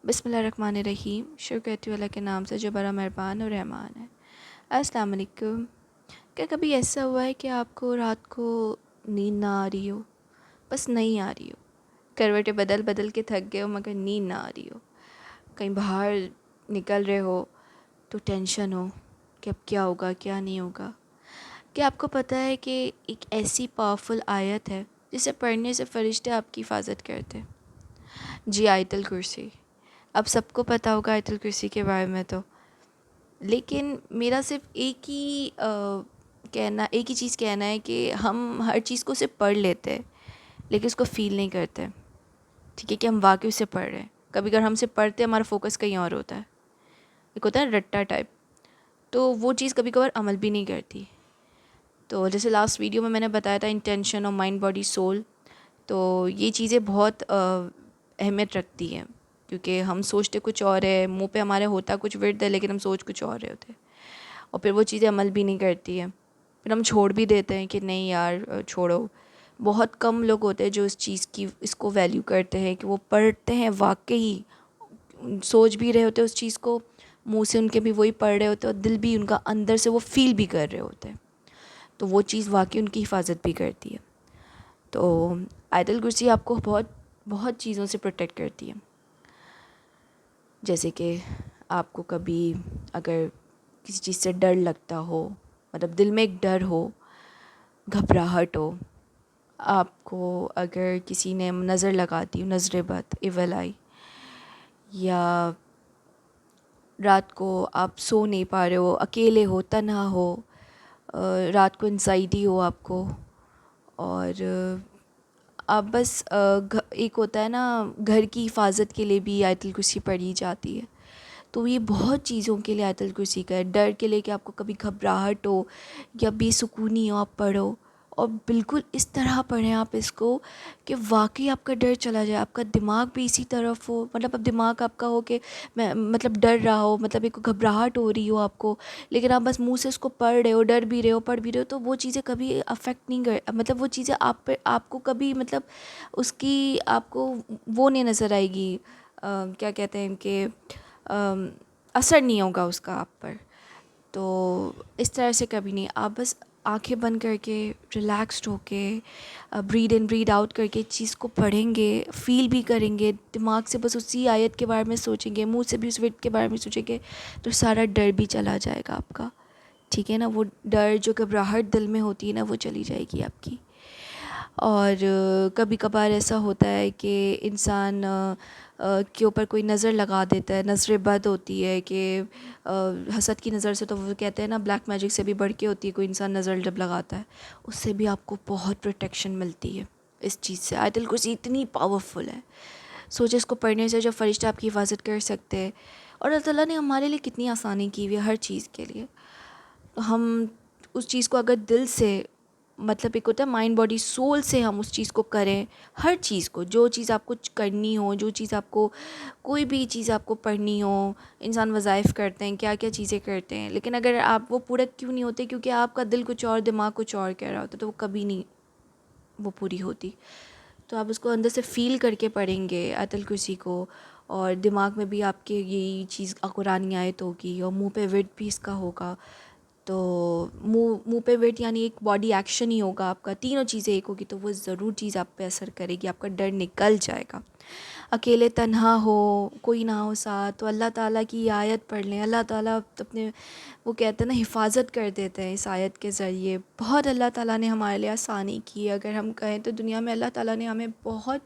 بسم اللہ الرحمن الرحیم. شروع کرتی ہوں اللہ کے نام سے جو بڑا مہربان اور رحمان ہے. السلام علیکم. کیا کبھی ایسا ہوا ہے کہ آپ کو رات کو نیند نہ آ رہی ہو؟ بس نہیں آ رہی ہو، کروٹیں بدل بدل کے تھک گئے ہو مگر نیند نہ آ رہی ہو. کہیں باہر نکل رہے ہو تو ٹینشن ہو کہ اب کیا ہوگا کیا نہیں ہوگا. کیا آپ کو پتہ ہے کہ ایک ایسی پاورفل آیت ہے جسے پڑھنے سے فرشتے آپ کی حفاظت کرتے ہیں؟ جی، آیت الکرسی. اب سب کو پتہ ہوگا آیت الکرسی کے بارے میں تو، لیکن میرا صرف ایک ہی چیز کہنا ہے کہ ہم ہر چیز کو صرف پڑھ لیتے ہیں لیکن اس کو فیل نہیں کرتے. ٹھیک ہے کہ ہم واقعی اسے پڑھ رہے ہیں. کبھی اگر ہم سے پڑھتے ہیں ہمارا فوکس کہیں اور ہوتا ہے، ایک ہوتا ہے رٹا ٹائپ، تو وہ چیز کبھی کبھار عمل بھی نہیں کرتی. تو جیسے لاسٹ ویڈیو میں نے بتایا تھا انٹینشن اور مائنڈ باڈی سول، تو یہ چیزیں بہت اہمیت رکھتی ہیں کیونکہ ہم سوچتے کچھ اور ہے، منہ پہ ہمارے ہوتا کچھ ورد ہے لیکن ہم سوچ کچھ اور رہے ہوتے ہیں، اور پھر وہ چیزیں عمل بھی نہیں کرتی ہیں. پھر ہم چھوڑ بھی دیتے ہیں کہ نہیں یار چھوڑو. بہت کم لوگ ہوتے ہیں جو اس کو ویلیو کرتے ہیں کہ وہ پڑھتے ہیں، واقعی سوچ بھی رہے ہوتے ہیں اس چیز کو، منہ سے ان کے بھی وہی پڑھ رہے ہوتے ہیں اور دل بھی ان کا اندر سے وہ فیل بھی کر رہے ہوتے ہیں. تو وہ چیز واقعی ان کی حفاظت بھی کرتی ہے. تو آیت الکرسی آپ کو بہت بہت چیزوں سے پروٹیکٹ کرتی ہے. جیسے کہ آپ کو کبھی اگر کسی چیز سے ڈر لگتا ہو، مطلب دل میں ایک ڈر ہو، گھبراہٹ ہو، آپ کو اگر کسی نے نظر لگا دی، نظر بد، ایول آئی، یا رات کو آپ سو نہیں پا رہے ہو، اکیلے ہو، تنہا ہو، رات کو انزائٹی ہو آپ کو، اور آپ بس ایک ہوتا ہے نا گھر کی حفاظت کے لیے بھی آیت الکرسی پڑھی جاتی ہے. تو یہ بہت چیزوں کے لیے آیت الکرسی کا ہے. ڈر کے لیے کہ آپ کو کبھی گھبراہٹ ہو یا بے سکونی ہو، آپ پڑھو، اور بالکل اس طرح پڑھیں آپ اس کو کہ واقعی آپ کا ڈر چلا جائے، آپ کا دماغ بھی اسی طرف ہو، مطلب اب دماغ آپ کا ہو کہ میں مطلب ڈر رہا ہو، مطلب ایک گھبراہٹ ہو رہی ہو آپ کو، لیکن آپ بس منہ سے اس کو پڑھ رہے ہو، ڈر بھی رہے ہو، پڑھ بھی رہے ہو، تو وہ چیزیں کبھی افیکٹ نہیں مطلب وہ چیزیں آپ کو کبھی مطلب اس کی آپ کو وہ نہیں نظر آئے گی، کیا کہتے ہیں کہ اثر نہیں ہوگا اس کا آپ پر. تو اس طرح سے کبھی نہیں، آپ بس آنکھیں بند کر کے ریلیکسڈ ہو کے بریڈ ان بریڈ آؤٹ کر کے چیز کو پڑھیں گے، فیل بھی کریں گے، دماغ سے بس اسی آیت کے بارے میں سوچیں گے، منہ سے بھی اس ورد کے بارے میں سوچیں گے، تو سارا ڈر بھی چلا جائے گا آپ کا. ٹھیک ہے نا، وہ ڈر جو گھبراہٹ دل میں ہوتی ہے نا وہ چلی جائے گی آپ کی. اور کبھی کبھار ایسا ہوتا ہے کہ انسان کے اوپر کوئی نظر لگا دیتا ہے، نظر بد ہوتی ہے کہ حسد کی نظر سے، تو وہ کہتے ہیں نا بلیک میجک سے بھی بڑھ کے ہوتی ہے کوئی انسان نظر جب لگاتا ہے، اس سے بھی آپ کو بہت پروٹیکشن ملتی ہے اس چیز سے. آیت الکرسی اتنی پاورفل ہے، سوچے اس کو پڑھنے سے جو فرشتے آپ کی حفاظت کر سکتے ہیں. اور اللہ تعالیٰ نے ہمارے لیے کتنی آسانی کی ہوئی ہے ہر چیز کے لیے. ہم اس چیز کو اگر دل سے، مطلب ایک ہوتا ہے مائنڈ باڈی سول سے ہم اس چیز کو کریں، ہر چیز کو، جو چیز آپ کو کرنی ہو، جو چیز آپ کو، کوئی بھی چیز آپ کو پڑھنی ہو. انسان وظائف کرتے ہیں، کیا کیا چیزیں کرتے ہیں، لیکن اگر آپ وہ پورے کیوں نہیں ہوتے؟ کیونکہ آپ کا دل کچھ اور، دماغ کچھ اور کہہ رہا ہوتا ہے، تو وہ کبھی نہیں وہ پوری ہوتی. تو آپ اس کو اندر سے فیل کر کے پڑھیں گے آیت الکرسی کو، اور دماغ میں بھی آپ کے یہی چیز قرآنی آیت ہوگی، اور منہ پہ ورد بھی اس کا ہوگا. تو منہ پہ ورد یعنی ایک باڈی ایکشن ہی ہوگا آپ کا، تینوں چیزیں ایک ہوگی تو وہ ضرور چیز آپ پہ اثر کرے گی، آپ کا ڈر نکل جائے گا. اکیلے تنہا ہو، کوئی نہ ہو ساتھ، تو اللہ تعالیٰ کی یہ آیت پڑھ لیں. اللہ تعالیٰ اپنے وہ کہتے ہیں نا حفاظت کر دیتے ہیں اس آیت کے ذریعے. بہت اللہ تعالیٰ نے ہمارے لیے آسانی کی ہے. اگر ہم کہیں تو دنیا میں اللہ تعالیٰ نے ہمیں بہت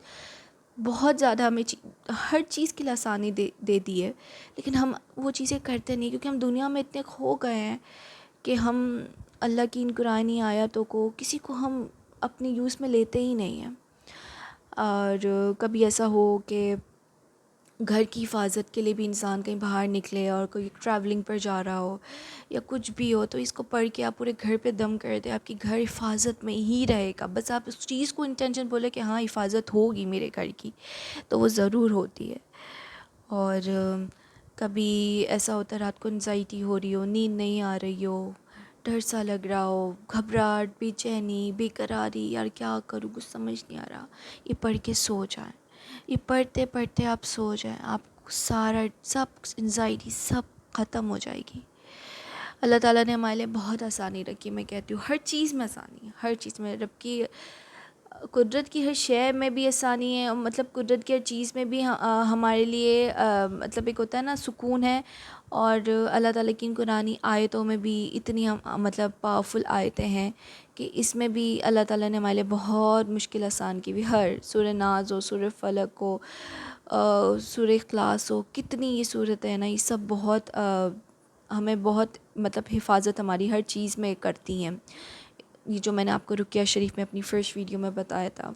بہت زیادہ ہمیں ہر چیز کے لیے آسانی دے دی ہے، لیکن ہم وہ چیزیں کرتے نہیں کیونکہ ہم دنیا میں اتنے کھو گئے ہیں کہ ہم اللہ کی ان قرآنی آیاتوں کو کسی کو ہم اپنے یوز میں لیتے ہی نہیں ہیں. اور کبھی ایسا ہو کہ گھر کی حفاظت کے لیے بھی انسان کہیں باہر نکلے اور کوئی ٹریولنگ پر جا رہا ہو یا کچھ بھی ہو، تو اس کو پڑھ کے آپ پورے گھر پہ دم کر دیں، آپ کی گھر حفاظت میں ہی رہے گا. بس آپ اس چیز کو انٹینشن بولے کہ ہاں حفاظت ہوگی میرے گھر کی، تو وہ ضرور ہوتی ہے. اور کبھی ایسا ہوتا ہے رات کو انزائٹی ہو رہی ہو، نیند نہیں آ رہی ہو، ڈر سا لگ رہا ہو، گھبراہٹ، بے چینی، بے قراری، یار کیا کروں کچھ سمجھ نہیں آ رہا، یہ پڑھ کے سو جائیں. یہ پڑھتے پڑھتے آپ سو جائیں، آپ سارا سب انزائٹی سب ختم ہو جائے گی. اللہ تعالیٰ نے ہمارے لیے بہت آسانی رکھی. میں کہتی ہوں ہر چیز میں آسانی ہے، ہر چیز میں. رب کی قدرت کی ہر شے میں بھی آسانی ہے، مطلب قدرت کی ہر چیز میں بھی ہمارے لیے مطلب ایک ہوتا ہے نا سکون ہے. اور اللہ تعالیٰ کی ان قرآنی آیتوں میں بھی اتنی مطلب پاورفل آیتیں ہیں کہ اس میں بھی اللہ تعالیٰ نے ہمارے لیے بہت مشکل آسان کی بھی. ہر سورہ ناز ہو، سورہ فلق ہو، سورہ اخلاص ہو، کتنی یہ صورتیں ہیں نا، یہ سب بہت ہمیں بہت مطلب حفاظت ہماری ہر چیز میں کرتی ہیں. یہ جو میں نے آپ کو رقیہ شریف میں اپنی فرسٹ ویڈیو میں بتایا تھا،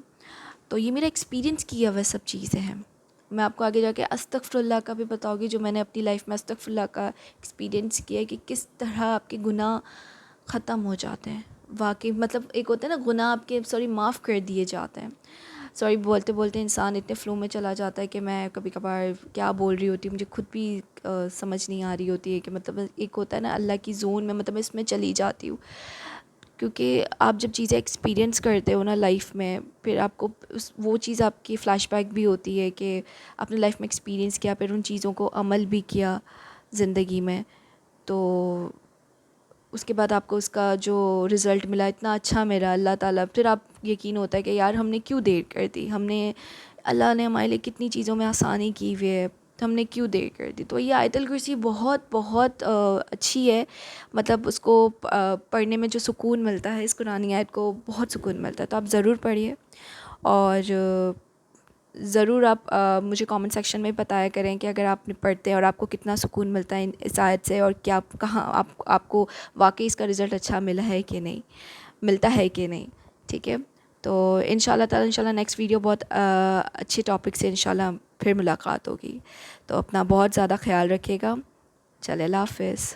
تو یہ میرا ایکسپیرینس کیا ہوا سب چیزیں ہیں. میں آپ کو آگے جا کے استغفر اللہ کا بھی بتاؤں گی، جو میں نے اپنی لائف میں استغفر اللہ کا ایکسپیرینس کیا ہے کہ کس طرح آپ کے گناہ ختم ہو جاتے ہیں. واقعی مطلب ایک ہوتا ہے نا گناہ آپ کے معاف کر دیے جاتے ہیں. سوری بولتے بولتے انسان اتنے فلو میں چلا جاتا ہے کہ میں کبھی کبھار کیا بول رہی ہوتی ہوں مجھے خود بھی سمجھ نہیں آ رہی ہوتی ہے کہ مطلب ایک ہوتا ہے نا اللہ کی زون میں، مطلب اس میں چلی جاتی ہوں. کیونکہ آپ جب چیزیں ایکسپیرینس کرتے ہو نا لائف میں، پھر آپ کو وہ چیز آپ کی فلیش بیک بھی ہوتی ہے کہ آپ نے لائف میں ایکسپیرینس کیا، پھر ان چیزوں کو عمل بھی کیا زندگی میں، تو اس کے بعد آپ کو اس کا جو رزلٹ ملا اتنا اچھا میرا اللہ تعالیٰ، پھر آپ یقین ہوتا ہے کہ یار ہم نے کیوں دیر کر دی، ہم نے اللہ نے ہمارے لیے کتنی چیزوں میں آسانی کی ہوئی ہے، ہم نے کیوں دیر کر دی. تو یہ آیت الکرسی بہت بہت اچھی ہے. مطلب اس کو پڑھنے میں جو سکون ملتا ہے، اس قرآن آیت کو بہت سکون ملتا ہے. تو آپ ضرور پڑھیے، اور ضرور آپ مجھے کامنٹ سیکشن میں بتایا کریں کہ اگر آپ پڑھتے ہیں اور آپ کو کتنا سکون ملتا ہے اس آیت سے، اور کیا کہاں آپ کو واقعی اس کا رزلٹ اچھا ملا ہے کہ نہیں، ملتا ہے کہ نہیں. ٹھیک ہے، تو انشاءاللہ تعالی انشاءاللہ نیکسٹ ویڈیو بہت اچھے ٹاپک سے انشاءاللہ پھر ملاقات ہوگی. تو اپنا بہت زیادہ خیال رکھیے گا. چلے اللہ حافظ.